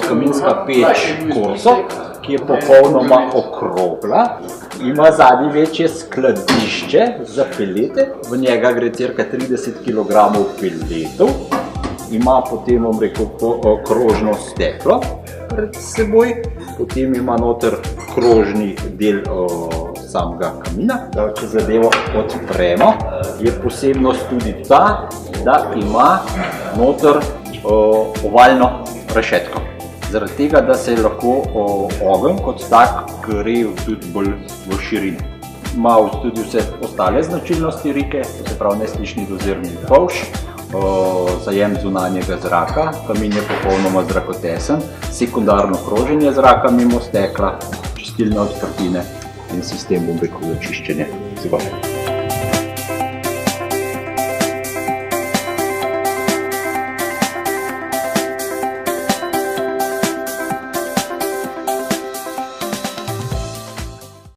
kaminska peč Corso, ki je popolnoma okrogla. Ima zadnji večje skladišče za pelete, v njega gre cirka 30 kg peletov. Ima potem, bom rekel, krožno steklo pred seboj, potem ima noter krožni del samega kamina. Če zadevo odpremo, je posebnost tudi ta, da ima noter ovalno rešetko. Zaradi tega, da se lahko ogenj kot tak gre tudi bolj v širino. Ima tudi vse ostale značilnosti rike, to se pravi neslišni dozirni polž, zajem zunanjega zraka, kamin je popolnoma zrakotesen, sekundarno kroženje zraka mimo stekla, čistilne odprtine in sistem, bom rekel, za čiščenje zgoraj.